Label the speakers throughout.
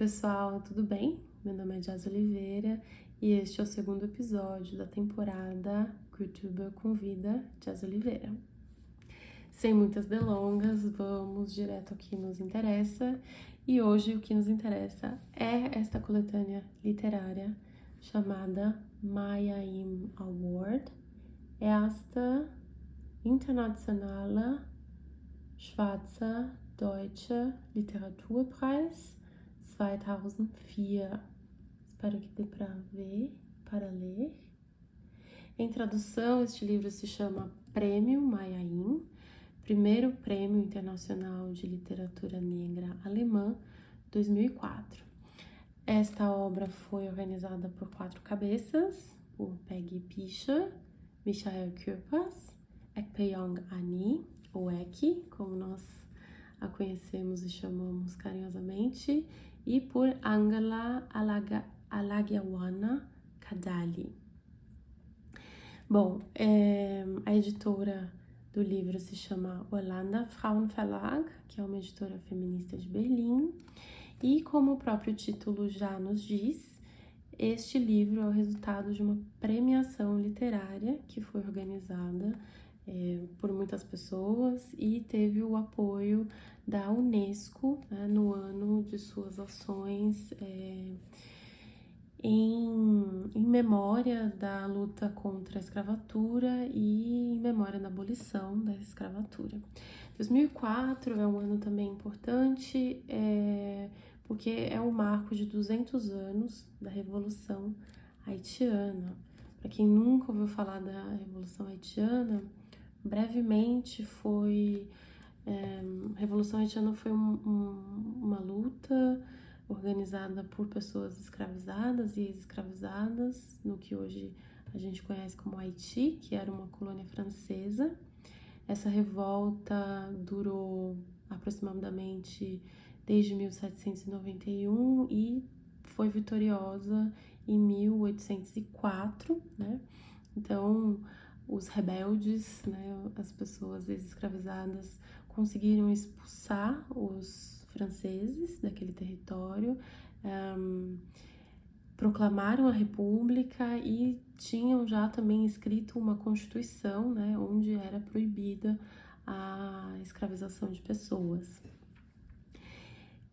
Speaker 1: pessoal, tudo bem? Meu nome é Jazz Oliveira e este é o segundo episódio da temporada Youtuber Convida Jazz Oliveira. Sem muitas delongas, vamos direto ao que nos interessa e hoje o que nos interessa é esta coletânea literária chamada Maya-Im Award, Erster Internationaler Schwarzer Deutscher Literaturpreis 2004. Espero que dê para ver, para ler. Em tradução, este livro se chama Prêmio Maya-Im, primeiro Prêmio Internacional de Literatura Negra Alemã 2004. Esta obra foi organizada por 4 cabeças, por Peggy Pischer, Michael Küppers, Ekpeyong Ani, ou Eki, como nós a conhecemos e chamamos carinhosamente, e por Angela Alagyawana Kadali. Bom, a editora do livro se chama Hollander Frauenverlag, que é uma editora feminista de Berlim, e como o próprio título já nos diz, este livro é o resultado de uma premiação literária que foi organizada por muitas pessoas e teve o apoio da Unesco, né, no ano de suas ações em memória da luta contra a escravatura e em memória da abolição da escravatura. 2004 é um ano também importante, porque é o marco de 200 anos da Revolução Haitiana. Para quem nunca ouviu falar da Revolução Haitiana, brevemente a Revolução Haitiana foi uma luta organizada por pessoas escravizadas e ex-escravizadas, no que hoje a gente conhece como Haiti, que era uma colônia francesa. Essa revolta durou aproximadamente desde 1791 e foi vitoriosa em 1804, né? Então, os rebeldes, né, as pessoas ex-escravizadas, conseguiram expulsar os franceses daquele território, proclamaram a república e tinham já também escrito uma constituição, né, onde era proibida a escravização de pessoas.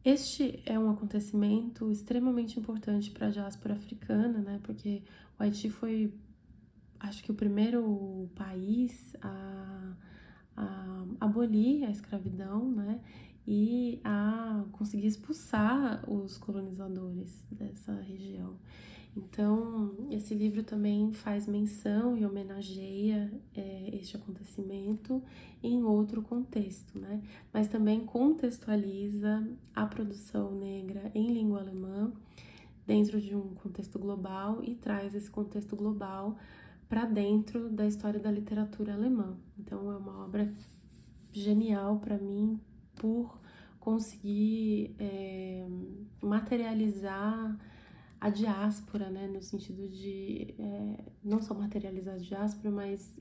Speaker 1: Este é um acontecimento extremamente importante para a diáspora africana, né, porque o Haiti foi, acho que, o primeiro país a abolir a escravidão, né, e a conseguir expulsar os colonizadores dessa região. Então, esse livro também faz menção e homenageia este acontecimento em outro contexto, né? Mas também contextualiza a produção negra em língua alemã dentro de um contexto global e traz esse contexto global para dentro da história da literatura alemã. Então, é uma obra genial para mim por conseguir materializar a diáspora, né, no sentido de não só materializar a diáspora, mas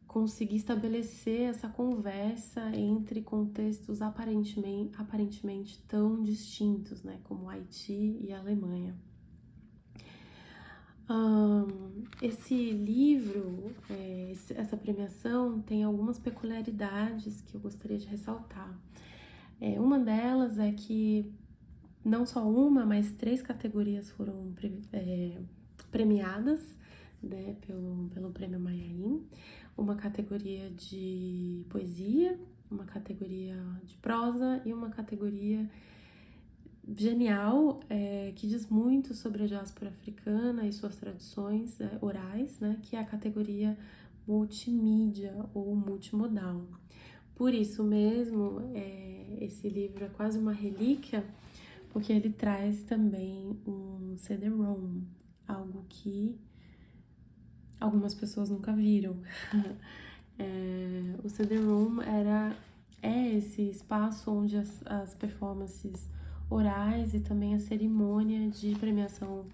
Speaker 1: conseguir estabelecer essa conversa entre contextos aparentemente tão distintos, né, como Haiti e a Alemanha. Esse livro, essa premiação tem algumas peculiaridades que eu gostaria de ressaltar. Uma delas é que não só uma, mas 3 categorias foram premiadas, né, pelo Prêmio Maya-Im. Uma categoria de poesia, uma categoria de prosa e uma categoria genial, que diz muito sobre a diáspora africana e suas tradições orais, né, que é a categoria multimídia ou multimodal. Por isso mesmo, esse livro é quase uma relíquia, porque ele traz também um CD-ROM, algo que algumas pessoas nunca viram. O CD-ROM é esse espaço onde as performances orais e também a cerimônia de premiação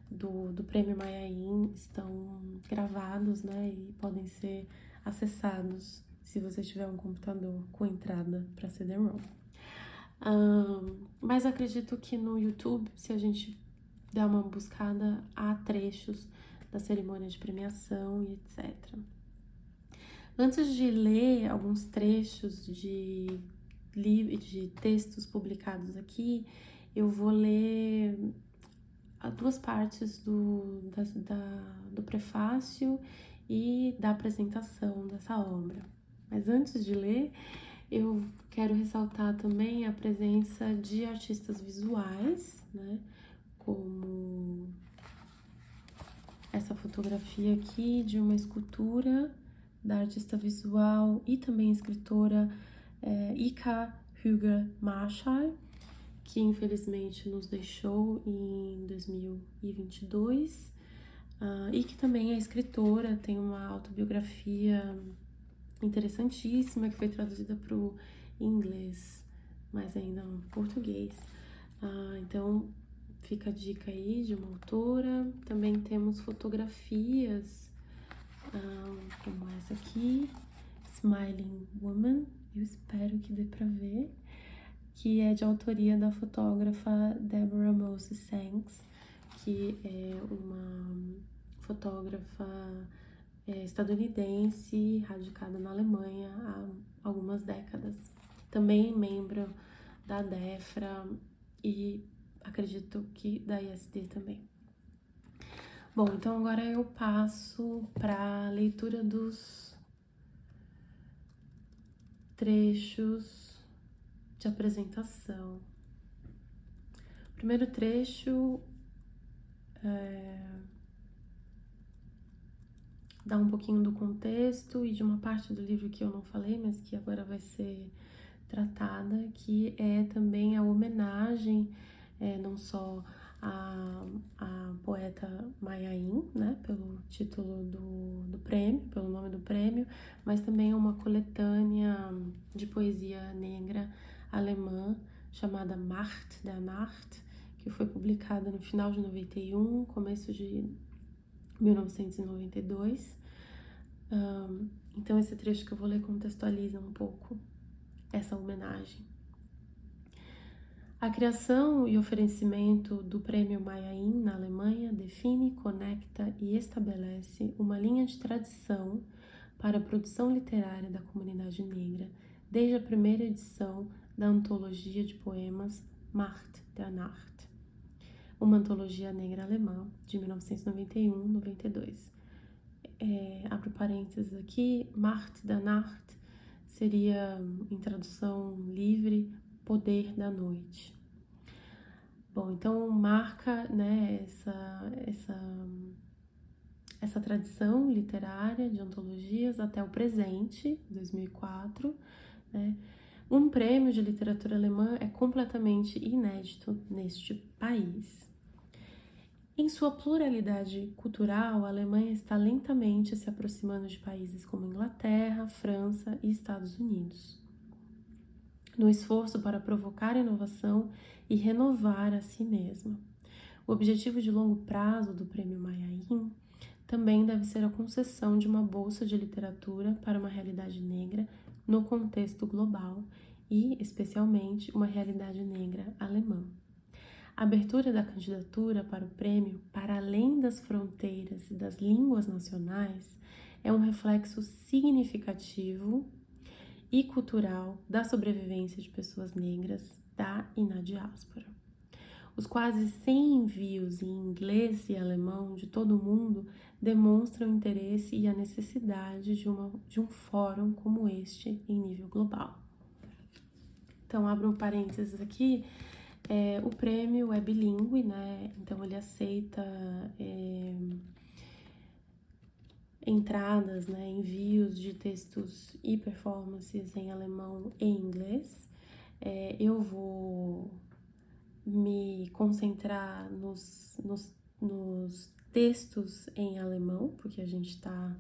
Speaker 1: do Prêmio Maya-Im estão gravados, né, e podem ser acessados se você tiver um computador com entrada para CD-ROM. Mas acredito que no YouTube, se a gente der uma buscada, há trechos da cerimônia de premiação e etc. Antes de ler alguns trechos de textos publicados aqui, eu vou ler duas partes do prefácio e da apresentação dessa obra. Mas antes de ler, eu quero ressaltar também a presença de artistas visuais, né? Como essa fotografia aqui de uma escultura da artista visual e também escritora Ika Huger Marshall, que infelizmente nos deixou em 2022, e que também é escritora, tem uma autobiografia interessantíssima que foi traduzida para o inglês, mas ainda no português. Então fica a dica aí de uma autora. Também temos fotografias como essa aqui, Smiling Woman, eu espero que dê para ver, que é de autoria da fotógrafa Deborah Moses Sanks, que é uma fotógrafa estadunidense, radicada na Alemanha há algumas décadas. Também membro da DEFRA e acredito que da ISD também. Bom, então agora eu passo para a leitura dos trechos de apresentação. O primeiro trecho dá um pouquinho do contexto e de uma parte do livro que eu não falei, mas que agora vai ser tratada, que é também a homenagem não só a poeta Maya Angelou, né, pelo título do prêmio, pelo nome do prêmio, mas também uma coletânea de poesia negra alemã chamada Macht der Nacht, que foi publicada no final de 91, começo de 1992. Então esse trecho que eu vou ler contextualiza um pouco essa homenagem. A criação e oferecimento do Prêmio Maya Angelou na Alemanha define, conecta e estabelece uma linha de tradição para a produção literária da comunidade negra, desde a primeira edição da antologia de poemas Macht der Nacht, uma antologia negra alemã de 1991-92. Abro parênteses aqui, Macht der Nacht seria, em tradução livre, poder da noite. Bom, então marca, né, essa tradição literária de antologias até o presente, 2004, né? Um prêmio de literatura alemã é completamente inédito neste país. Em sua pluralidade cultural, a Alemanha está lentamente se aproximando de países como Inglaterra, França e Estados Unidos, no esforço para provocar inovação e renovar a si mesma. O objetivo de longo prazo do Prêmio Maya Angelou também deve ser a concessão de uma bolsa de literatura para uma realidade negra no contexto global e, especialmente, uma realidade negra alemã. A abertura da candidatura para o prêmio para além das fronteiras e das línguas nacionais é um reflexo significativo e cultural da sobrevivência de pessoas negras da e na diáspora. Os quase 100 envios em inglês e alemão de todo o mundo demonstram o interesse e a necessidade de um fórum como este em nível global. Então, abro um parênteses aqui. O prêmio é bilíngue, né? Então ele aceita entradas, né, envios de textos e performances em alemão e inglês. Eu vou me concentrar nos textos em alemão, porque a gente está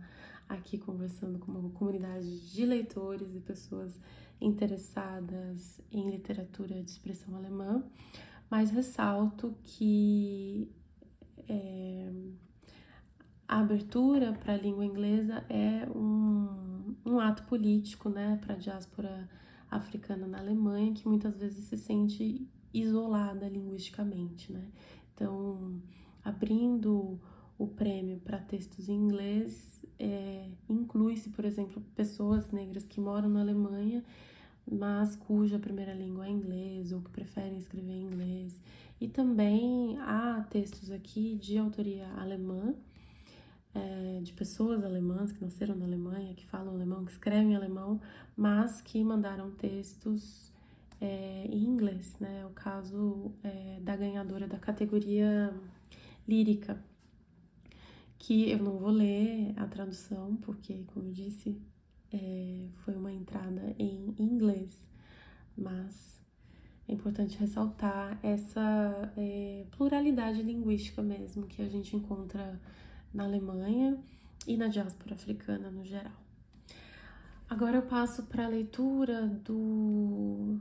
Speaker 1: aqui conversando com uma comunidade de leitores e pessoas interessadas em literatura de expressão alemã, mas ressalto que a abertura para a língua inglesa é um ato político, né, para a diáspora africana na Alemanha, que muitas vezes se sente isolada linguisticamente, né? Então, abrindo o prêmio para textos em inglês, inclui-se, por exemplo, pessoas negras que moram na Alemanha, mas cuja primeira língua é inglês ou que preferem escrever em inglês. E também há textos aqui de autoria alemã, de pessoas alemãs que nasceram na Alemanha, que falam alemão, que escrevem alemão, mas que mandaram textos em inglês, né? É o caso da ganhadora da categoria lírica, que eu não vou ler a tradução, porque, como eu disse, foi uma entrada em inglês, mas é importante ressaltar essa pluralidade linguística mesmo que a gente encontra na Alemanha e na diáspora africana no geral. Agora eu passo para a leitura do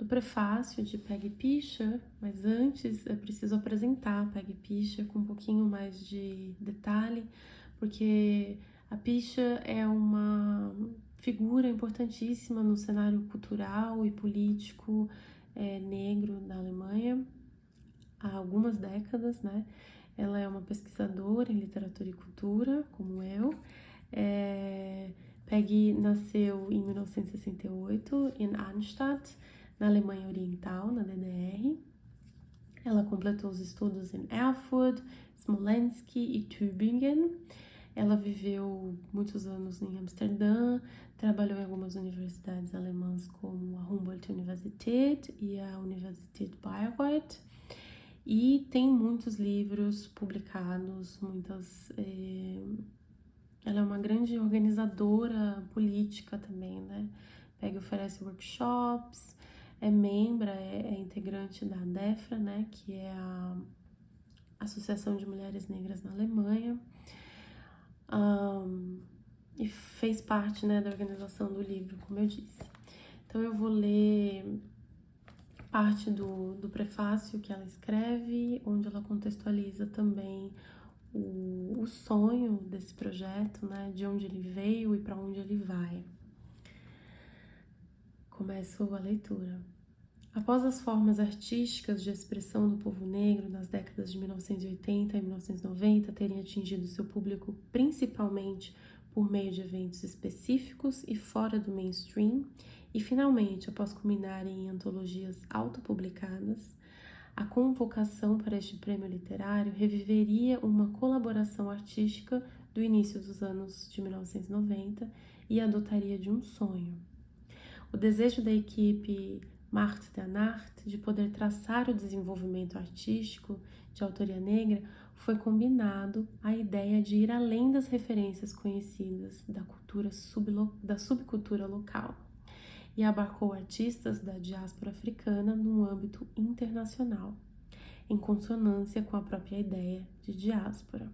Speaker 1: prefácio de Peggy Pischer, mas antes eu preciso apresentar a Peggy Pischer com um pouquinho mais de detalhe, porque a Pischer é uma figura importantíssima no cenário cultural e político negro da Alemanha há algumas décadas, né? Ela é uma pesquisadora em literatura e cultura, como eu. Peggy nasceu em 1968 em Arnstadt, na Alemanha Oriental, na DDR. Ela completou os estudos em Erfurt, Smolensk e Tübingen. Ela viveu muitos anos em Amsterdã, trabalhou em algumas universidades alemãs como a Humboldt-Universität e a Universität Bayreuth. E tem muitos livros publicados, ela é uma grande organizadora política também, né? Peggy oferece workshops, é integrante da DEFRA, né? Que é a Associação de Mulheres Negras na Alemanha. E fez parte, né, da organização do livro, como eu disse. Então eu vou ler parte do prefácio que ela escreve, onde ela contextualiza também o sonho desse projeto, né, de onde ele veio e para onde ele vai. Começo a leitura. Após as formas artísticas de expressão do povo negro nas décadas de 1980 e 1990 terem atingido seu público principalmente por meio de eventos específicos e fora do mainstream, e finalmente, após culminarem em antologias autopublicadas, a convocação para este prêmio literário reviveria uma colaboração artística do início dos anos de 1990 e adotaria de um sonho. O desejo da equipe Markt der Nacht de poder traçar o desenvolvimento artístico de autoria negra foi combinado à ideia de ir além das referências conhecidas da subcultura local e abarcou artistas da diáspora africana num âmbito internacional, em consonância com a própria ideia de diáspora.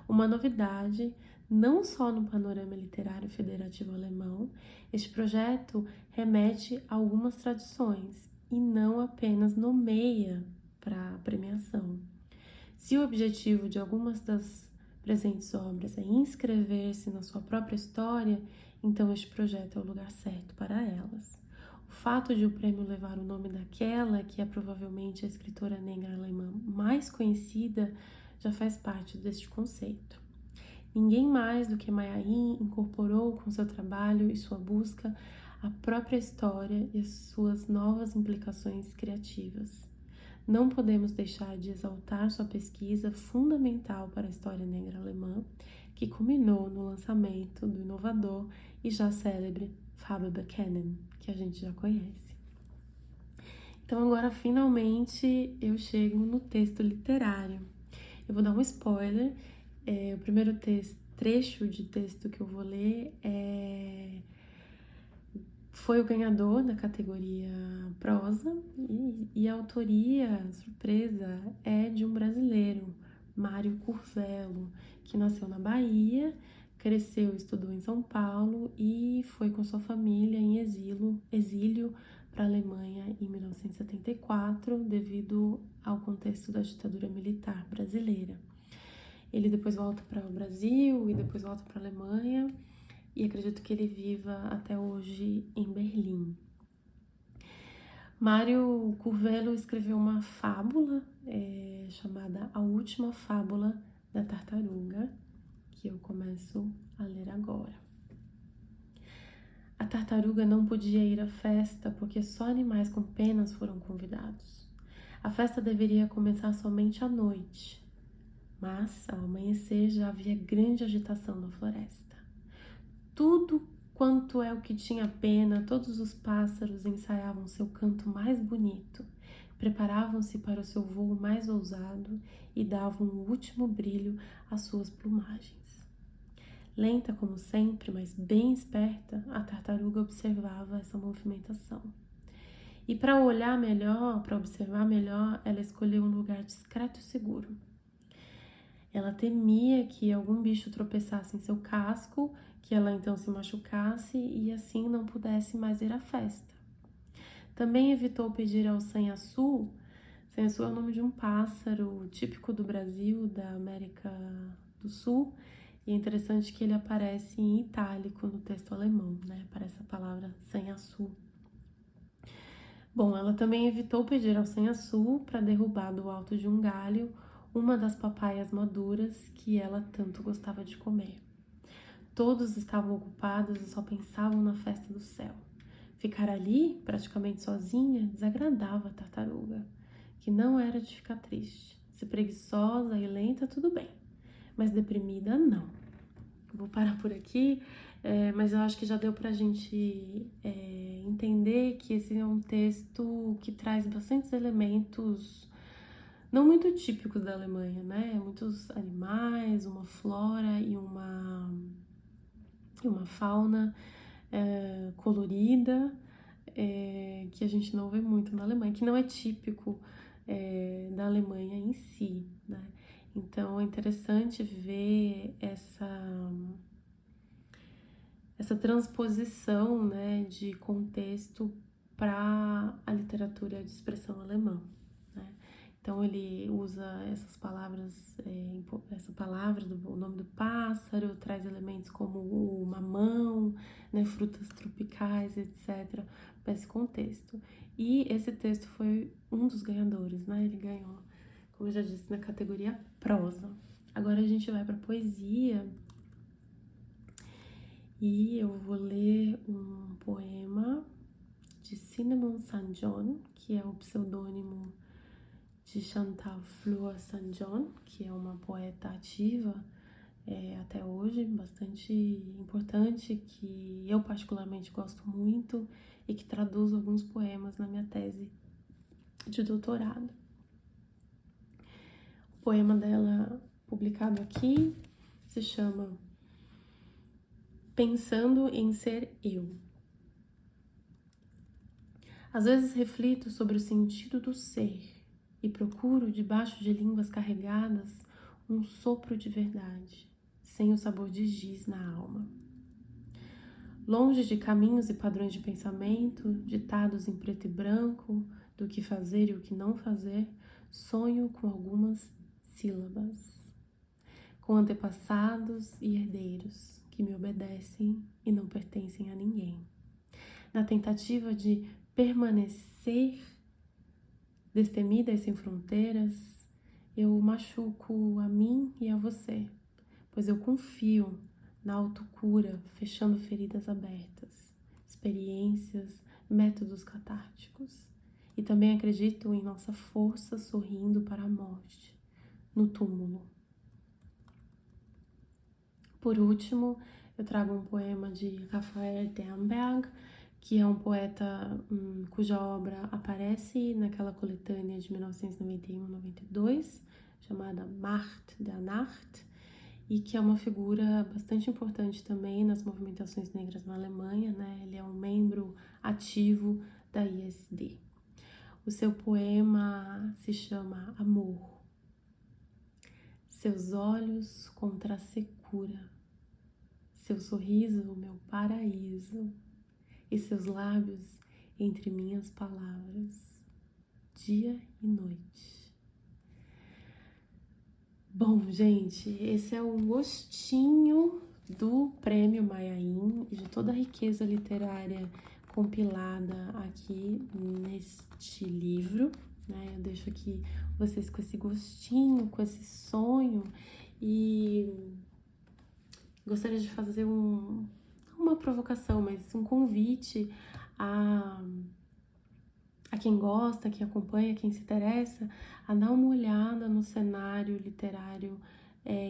Speaker 1: Uma novidade, não só no panorama literário federativo alemão, este projeto remete a algumas tradições e não apenas nomeia para a premiação. Se o objetivo de algumas das presentes obras é inscrever-se na sua própria história, então este projeto é o lugar certo para elas. O fato de o prêmio levar o nome daquela que é provavelmente a escritora negra alemã mais conhecida já faz parte deste conceito. Ninguém mais do que Maya Angelou incorporou com seu trabalho e sua busca a própria história e as suas novas implicações criativas. Não podemos deixar de exaltar sua pesquisa fundamental para a história negra alemã, que culminou no lançamento do inovador e já célebre Faber Buchanan, que a gente já conhece. Então agora, finalmente, eu chego no texto literário. Eu vou dar um spoiler. O primeiro trecho de texto que eu vou ler foi o ganhador da categoria prosa e a autoria, surpresa, é de um brasileiro, Mário Curvelo, que nasceu na Bahia, cresceu e estudou em São Paulo e foi com sua família em exílio para a Alemanha em 1974, devido ao contexto da ditadura militar brasileira. Ele depois volta para o Brasil e depois volta para a Alemanha, e acredito que ele viva até hoje em Berlim. Mário Curvelo escreveu uma fábula chamada A Última Fábula da Tartaruga, que eu começo a ler agora. A tartaruga não podia ir à festa porque só animais com penas foram convidados. A festa deveria começar somente à noite, mas ao amanhecer já havia grande agitação na floresta. Tudo quanto é o que tinha pena, todos os pássaros ensaiavam seu canto mais bonito, preparavam-se para o seu voo mais ousado e davam o último brilho às suas plumagens. Lenta como sempre, mas bem esperta, a tartaruga observava essa movimentação. E para olhar melhor, para observar melhor, ela escolheu um lugar discreto e seguro. Ela temia que algum bicho tropeçasse em seu casco, que ela então se machucasse e assim não pudesse mais ir à festa. Também evitou pedir ao sanhaçu. Sanhaçu é o nome de um pássaro típico do Brasil, da América do Sul, e é interessante que ele aparece em itálico no texto alemão, né? Aparece a palavra sanhaçu. Bom, ela também evitou pedir ao sanhaçu para derrubar do alto de um galho uma das papaias maduras que ela tanto gostava de comer. Todos estavam ocupados e só pensavam na festa do céu. Ficar ali, praticamente sozinha, desagradava a tartaruga, que não era de ficar triste. Se preguiçosa e lenta, tudo bem, mas deprimida, não. Vou parar por aqui, mas eu acho que já deu pra gente entender que esse é um texto que traz bastantes elementos não muito típicos da Alemanha, né? Muitos animais, uma flora e uma fauna colorida, que a gente não vê muito na Alemanha, que não é típico da Alemanha em si, né? Então é interessante ver essa transposição, né, de contexto para a literatura de expressão alemã, né? Então ele usa essas palavras, essa palavra, o nome do pássaro, traz elementos como o mamão, né, frutas tropicais, etc., para esse contexto. E esse texto foi um dos ganhadores, né? Ele ganhou, como eu já disse, na categoria prosa. Agora a gente vai para poesia. E eu vou ler um poema de Cinnamon St. John, que é o pseudônimo de Chantal Fleur St. John, que é uma poeta ativa até hoje, bastante importante, que eu particularmente gosto muito e que traduz alguns poemas na minha tese de doutorado. O poema dela, publicado aqui, se chama Pensando em Ser Eu. Às vezes reflito sobre o sentido do ser e procuro, debaixo de línguas carregadas, um sopro de verdade, sem o sabor de giz na alma. Longe de caminhos e padrões de pensamento, ditados em preto e branco, do que fazer e o que não fazer, sonho com algumas sílabas, com antepassados e herdeiros que me obedecem e não pertencem a ninguém. Na tentativa de permanecer destemida e sem fronteiras, eu machuco a mim e a você, pois eu confio na autocura, fechando feridas abertas, experiências, métodos catárticos. E também acredito em nossa força sorrindo para a morte, no túmulo. Por último, eu trago um poema de Rafael Sternberg, que é um poeta cuja obra aparece naquela coletânea de 1991-92, chamada Macht der Nacht, e que é uma figura bastante importante também nas movimentações negras na Alemanha, né? Ele é um membro ativo da ISD. O seu poema se chama Amor. Seus olhos contra a secura, seu sorriso, o meu paraíso, e seus lábios entre minhas palavras, dia e noite. Bom, gente, esse é um gostinho do Prêmio Maiaim e de toda a riqueza literária compilada aqui neste livro, né? Eu deixo aqui vocês com esse gostinho, com esse sonho, e gostaria de fazer uma provocação, mas um convite a quem gosta, quem acompanha, quem se interessa, a dar uma olhada no cenário literário,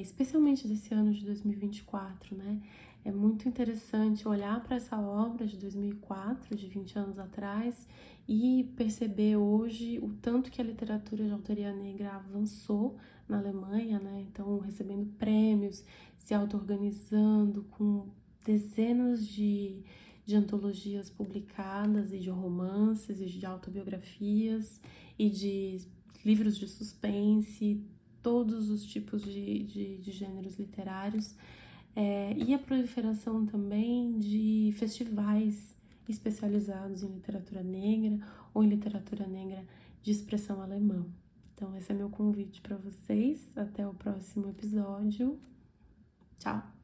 Speaker 1: especialmente desse ano de 2024, né? É muito interessante olhar para essa obra de 2004, de 20 anos atrás, e perceber hoje o tanto que a literatura de autoria negra avançou na Alemanha, né? Então, recebendo prêmios, se auto-organizando com dezenas de antologias publicadas, e de romances, e de autobiografias, e de livros de suspense, todos os tipos de gêneros literários, e a proliferação também de festivais especializados em literatura negra ou em literatura negra de expressão alemã. Então, esse é meu convite para vocês. Até o próximo episódio. Tchau!